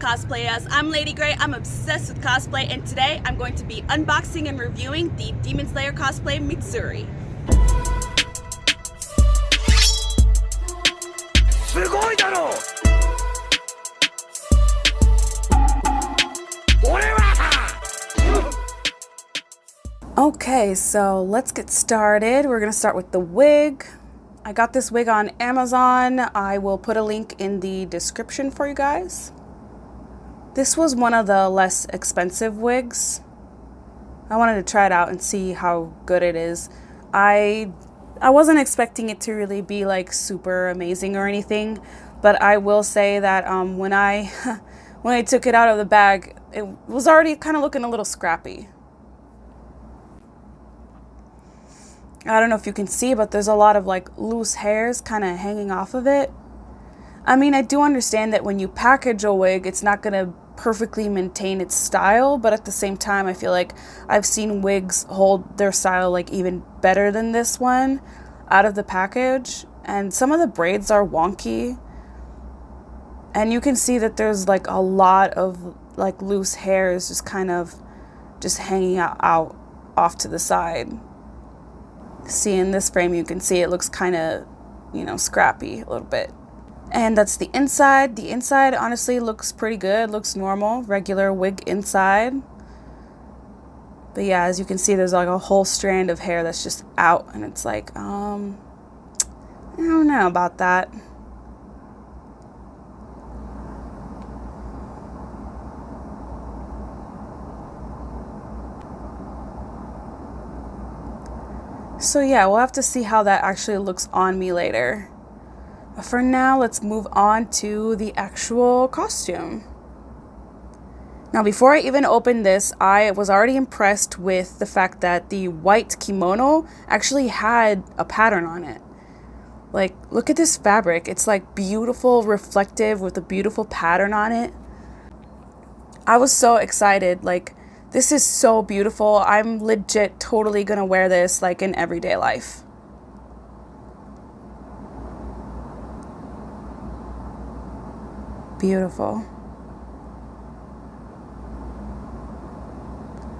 cosplayers. I'm Lady Grey. I'm obsessed with cosplay, and today I'm going to be unboxing and reviewing the Demon Slayer cosplay Mitsuri. Okay, so let's get started. We're gonna start with the wig. I got this wig on Amazon. I will put a link in the description for you guys. This was one of the less expensive wigs. I wanted to try it out and see how good it is. I wasn't expecting it to really be like super amazing or anything, but I will say that when I when I took it out of the bag, it was already kind of looking a little scrappy. I don't know if you can see, but there's a lot of like loose hairs kind of hanging off of it. I mean, I do understand that when you package a wig, it's not going to perfectly maintain its style, but at the same time, I feel like I've seen wigs hold their style like even better than this one out of the package. And some of the braids are wonky. And you can see that there's like a lot of like loose hairs just kind of just hanging out off to the side. See, in this frame, you can see it looks kind of, scrappy a little bit. And that's the inside. The inside honestly looks pretty good. Looks normal, regular wig inside. But yeah, as you can see, there's like a whole strand of hair that's just out. And it's like, I don't know about that. So yeah, we'll have to see how that actually looks on me later. But for now, let's move on to the actual costume. Now, before I even opened this, I was already impressed with the fact that the white kimono actually had a pattern on it. Like, look at this fabric. It's like beautiful, reflective with a beautiful pattern on it. I was so excited. Like, this is so beautiful. I'm legit totally gonna wear this like in everyday life. Beautiful.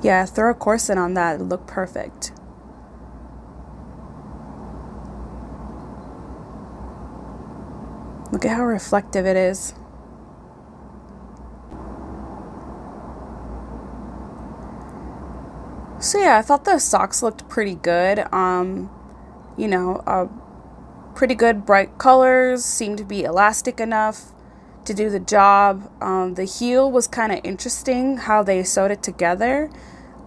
Yeah, throw a corset on that. It'll look perfect. Look at how reflective it is. So yeah, I thought the socks looked pretty good. Pretty good bright colors, seemed to be elastic enough to do the job. The heel was kind of interesting how they sewed it together,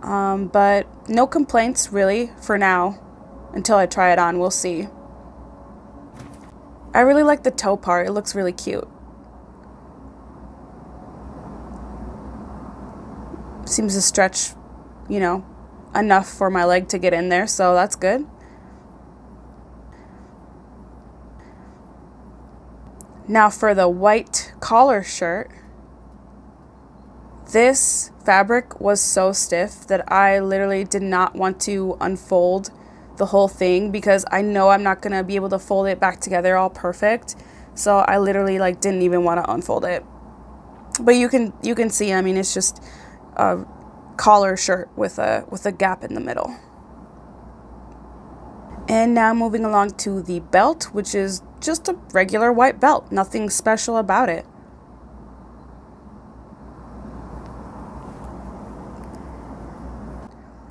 but no complaints really for now until I try it on. We'll see. I really like the toe part. It looks really cute. Seems to stretch, enough for my leg to get in there, so that's good. Now for the white collar shirt. This fabric was so stiff that I literally did not want to unfold the whole thing because I know I'm not gonna be able to fold it back together all perfect. So I literally like didn't even want to unfold it. But you can see, I mean, it's just a collar shirt with a gap in the middle. And now moving along to the belt, which is just a regular white belt, nothing special about it.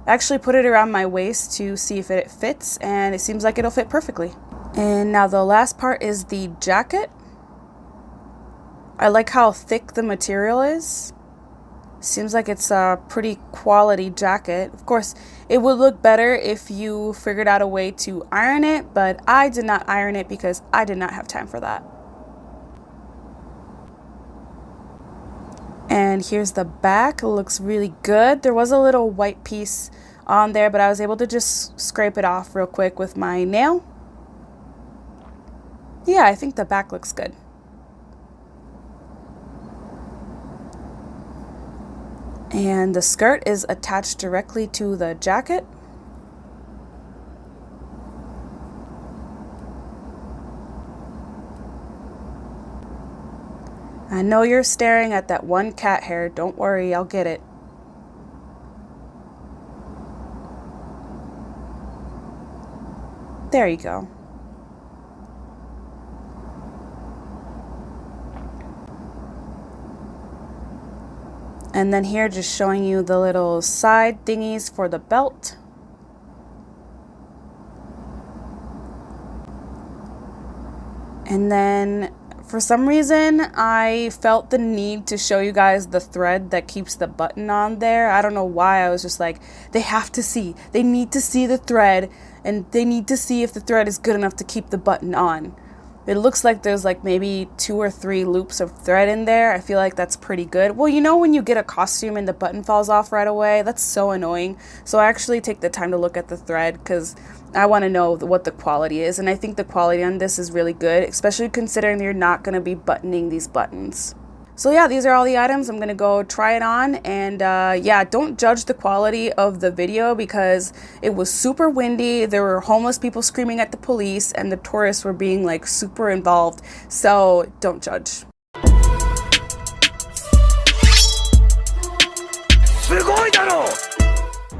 I actually put it around my waist to see if it fits, and it seems like it'll fit perfectly. And now the last part is the jacket. I like how thick the material is. Seems like it's a pretty quality jacket. Of course, it would look better if you figured out a way to iron it, but I did not iron it because I did not have time for that. And here's the back. It looks really good. There was a little white piece on there, but I was able to just scrape it off real quick with my nail. Yeah, I think the back looks good. And the skirt is attached directly to the jacket. I know you're staring at that one cat hair. Don't worry, I'll get it. There you go. And then here, just showing you the little side thingies for the belt. And then for some reason, I felt the need to show you guys the thread that keeps the button on there. I don't know why. I was just like, they have to see. They need to see the thread, and they need to see if the thread is good enough to keep the button on. It looks like there's like maybe 2 or 3 loops of thread in there. I feel like that's pretty good. Well, you know when you get a costume and the button falls off right away? That's so annoying. So I actually take the time to look at the thread because I want to know what the quality is. And I think the quality on this is really good, especially considering you're not going to be buttoning these buttons. So yeah, these are all the items. I'm going to go try it on, and yeah, don't judge the quality of the video because it was super windy. There were homeless people screaming at the police, and the tourists were being like super involved. So don't judge.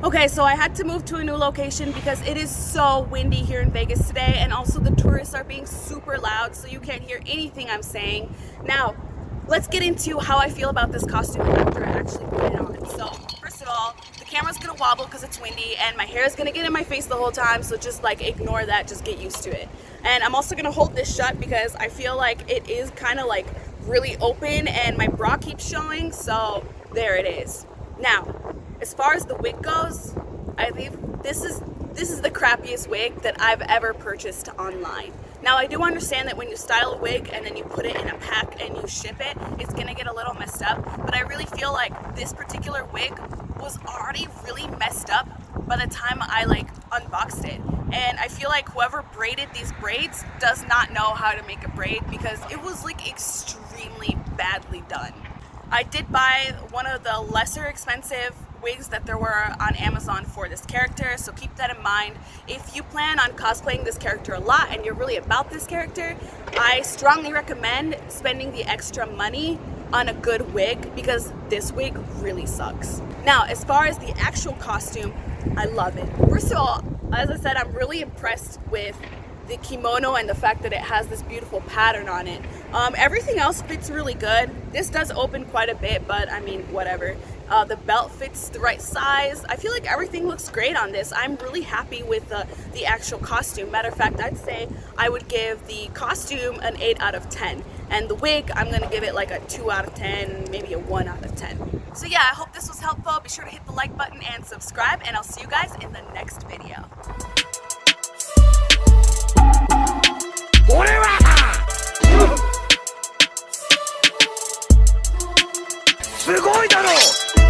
Okay, so I had to move to a new location because it is so windy here in Vegas today, and also the tourists are being super loud, so you can't hear anything I'm saying. Now, let's get into how I feel about this costume after I actually put it on. So, first of all, the camera's gonna wobble because it's windy, and my hair is gonna get in my face the whole time, so just like ignore that, just get used to it. And I'm also gonna hold this shut because I feel like it is kind of like really open and my bra keeps showing, so there it is. Now, as far as the wig goes, I think this is the crappiest wig that I've ever purchased online. Now, I do understand that when you style a wig and then you put it in a pack and you ship it, it's gonna get a little messed up, but I really feel like this particular wig was already really messed up by the time I like unboxed it. And I feel like whoever braided these braids does not know how to make a braid because it was like extremely badly done. I did buy one of the lesser expensive wigs that there were on Amazon for this character, so keep that in mind. If you plan on cosplaying this character a lot and you're really about this character, I strongly recommend spending the extra money on a good wig because this wig really sucks. Now, as far as the actual costume, I love it. First of all, as I said, I'm really impressed with the kimono and the fact that it has this beautiful pattern on it. Everything else fits really good. This does open quite a bit, but I mean, whatever. The belt fits the right size. I feel like everything looks great on this. I'm really happy with the actual costume. Matter of fact, I'd say I would give the costume an 8 out of 10. And the wig, I'm gonna give it like a 2 out of 10, maybe a 1 out of 10. So yeah, I hope this was helpful. Be sure to hit the like button and subscribe, and I'll see you guys in the next video. 俺はすごいだろう